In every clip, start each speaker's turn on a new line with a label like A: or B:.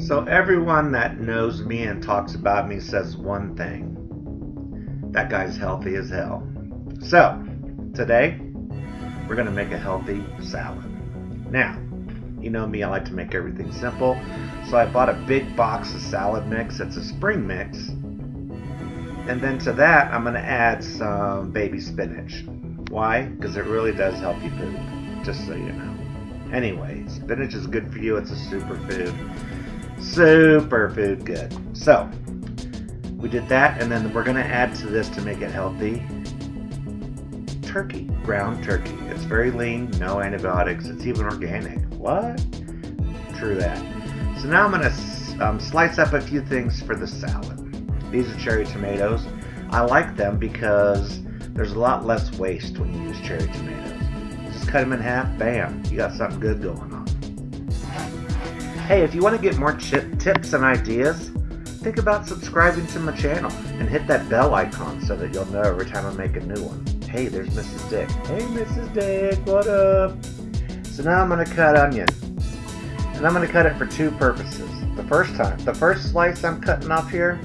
A: So everyone that knows me and talks about me says one thing. That guy's healthy as hell. So, today, we're going to make a healthy salad. Now, you know me, I like to make everything simple. So I bought a big box of salad mix. It's a spring mix. And then to that, I'm going to add some baby spinach. Why? Because it really does help you poop, just so you know. Anyway, spinach is good for you. It's a superfood. Superfood good. So, we did that, and then we're going to add to this to make it healthy. Turkey, ground turkey. It's very lean, no antibiotics. It's even organic. What? True that. So now I'm going to slice up a few things for the salad. These are cherry tomatoes. I like them because there's a lot less waste when you use cherry tomatoes. Just cut them in half, bam, you got something good going on. Hey, if you want to get more tips and ideas, think about subscribing to my channel and hit that bell icon so that you'll know every time I make a new one. Hey, there's Mrs. Dick. Hey, Mrs. Dick, what up? So now I'm going to cut onion. And I'm going to cut it for two purposes. The first slice I'm cutting off here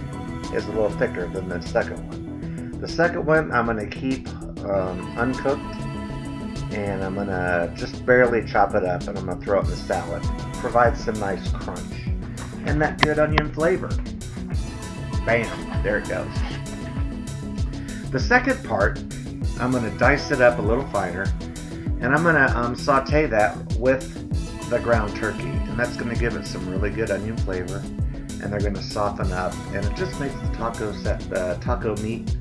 A: is a little thicker than the second one. The second one I'm going to keep uncooked, and I'm going to just barely chop it up, and I'm going to throw it in the salad. Provide some nice crunch and that good onion flavor. Bam, there it goes. The second part, I'm going to dice it up a little finer, and I'm going to saute that with the ground turkey, and that's going to give it some really good onion flavor, and they're going to soften up, and it just makes the taco meat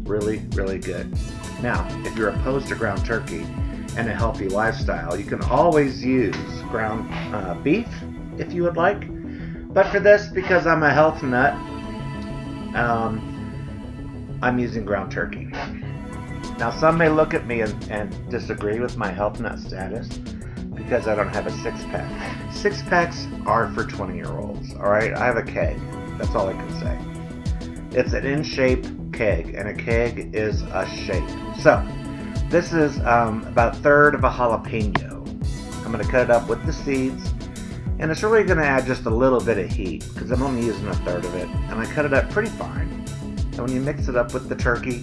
A: really, really good. Now, if you're opposed to ground turkey and a healthy lifestyle, you can always use ground beef if you would like, but for this, because I'm a health nut, I'm using ground turkey. Now, some may look at me and disagree with my health nut status because I don't have a six-pack. Six-packs are for 20-year-olds, all right? I have a keg. That's all I can say. It's an in-shape keg, and a keg is a shape. So, this is about a third of a jalapeno. I'm going to cut it up with the seeds, and it's really going to add just a little bit of heat because I'm only using a third of it, and I cut it up pretty fine. And when you mix it up with the turkey,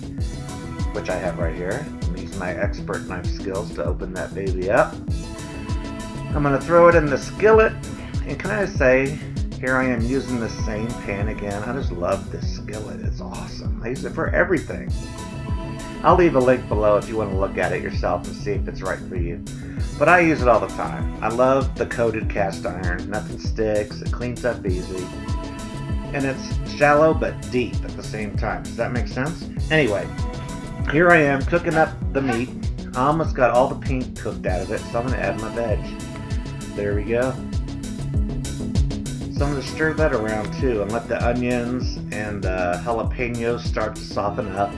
A: which I have right here, I'm using my expert knife skills to open that baby up. I'm going to throw it in the skillet, and can I say, here I am using the same pan again. I just love this skillet. It's awesome. I use it for everything. I'll leave a link below if you want to look at it yourself and see if it's right for you. But I use it all the time. I love the coated cast iron. Nothing sticks. It cleans up easy. And it's shallow but deep at the same time. Does that make sense? Anyway, here I am cooking up the meat. I almost got all the pink cooked out of it, so I'm going to add my veg. There we go. So I'm going to stir that around too and let the onions and jalapenos start to soften up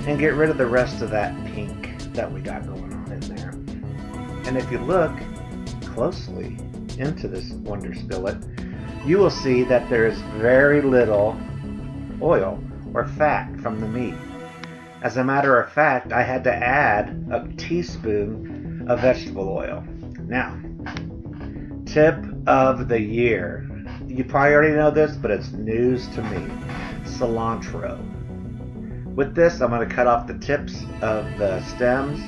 A: and get rid of the rest of that pink that we got going on in there. And if you look closely into this wonder skillet, you will see that there is very little oil or fat from the meat. As a matter of fact, I had to add a teaspoon of vegetable oil. Now, tip of the year. You probably already know this, but it's news to me. Cilantro. With this, I'm going to cut off the tips of the stems,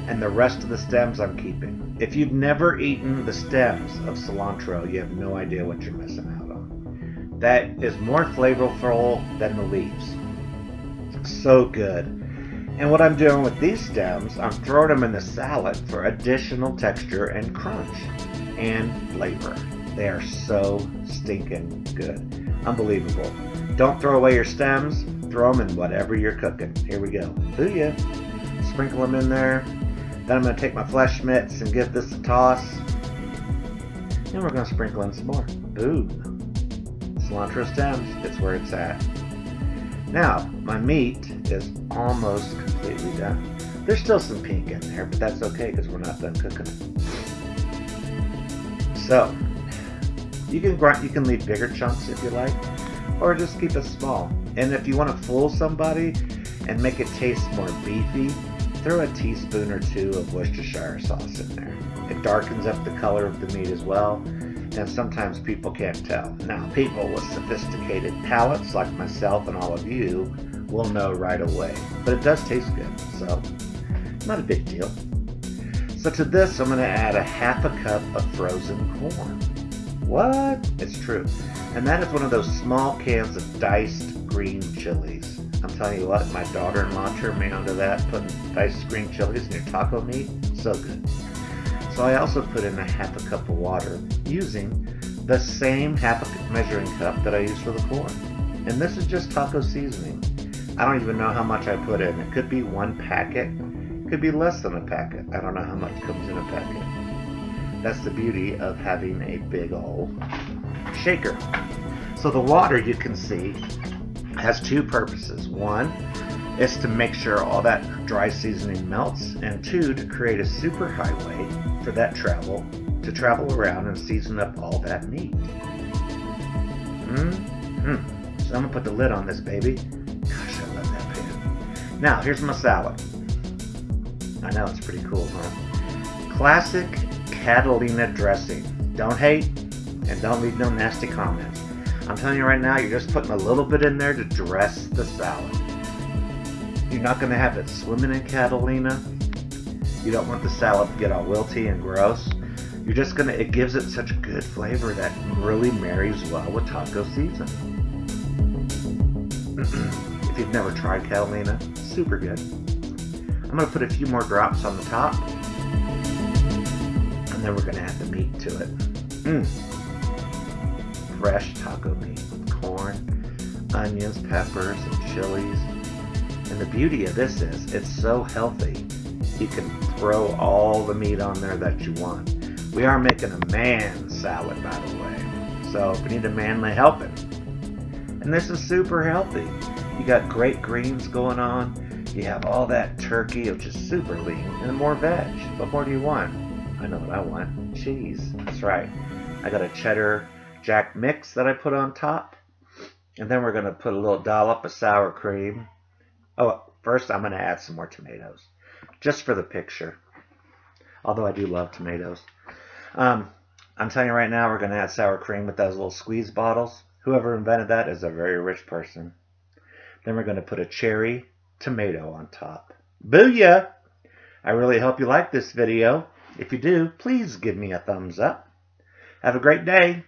A: and the rest of the stems I'm keeping. If you've never eaten the stems of cilantro, you have no idea what you're missing out on. That is more flavorful than the leaves. So good. And what I'm doing with these stems, I'm throwing them in the salad for additional texture and crunch and flavor. They are so stinking good. Unbelievable. Don't throw away your stems. Throw them in whatever you're cooking. Here we go. Booyah. Sprinkle them in there. Then I'm going to take my flesh mitts and give this a toss. And we're going to sprinkle in some more. Boom. Cilantro stems. It's where it's at. Now, my meat is almost completely done. There's still some pink in there, but that's okay because we're not done cooking it. So, you can leave bigger chunks if you like, or just keep it small. And if you want to fool somebody and make it taste more beefy, throw a teaspoon or two of Worcestershire sauce in there. It darkens up the color of the meat as well, and sometimes people can't tell. Now, people with sophisticated palates like myself and all of you will know right away. But it does taste good, so not a big deal. So to this, I'm going to add a half a cup of frozen corn. What? It's true. And that is one of those small cans of diced green chilies. I'm telling you what, my daughter-in-law turned me onto that, putting diced green chilies in your taco meat. So good. So I also put in a half a cup of water using the same half a measuring cup that I used for the corn. And this is just taco seasoning. I don't even know how much I put in. It could be 1 packet. It could be less than a packet. I don't know how much comes in a packet. That's the beauty of having a big old shaker. So the water, you can see, has 2 purposes. 1 is to make sure all that dry seasoning melts, and 2, to create a super highway for that to travel around and season up all that meat. So I'm gonna put the lid on this baby. Gosh, I love that pan. Now, here's my salad. I know, it's pretty cool, huh? Classic Catalina dressing. Don't hate, and don't leave no nasty comments. I'm telling you right now, you're just putting a little bit in there to dress the salad. You're not going to have it swimming in Catalina. You don't want the salad to get all wilty and gross. You're just going to, it gives it such good flavor that really marries well with taco season. If you've never tried Catalina, super good. I'm going to put a few more drops on the top, and then we're going to add the meat to it. Fresh taco meat with corn, onions, peppers, and chilies. And the beauty of this is it's so healthy. You can throw all the meat on there that you want. We are making a man salad, by the way. So if we need a manly helping. And this is super healthy. You got great greens going on. You have all that turkey, which is super lean, and more veg. What more do you want? I know what I want. Cheese. That's right. I got a cheddar jack mix that I put on top. And then we're going to put a little dollop of sour cream. Oh, first I'm going to add some more tomatoes. Just for the picture. Although I do love tomatoes. I'm telling you right now, we're going to add sour cream with those little squeeze bottles. Whoever invented that is a very rich person. Then we're going to put a cherry tomato on top. Booyah! I really hope you like this video. If you do, please give me a thumbs up. Have a great day.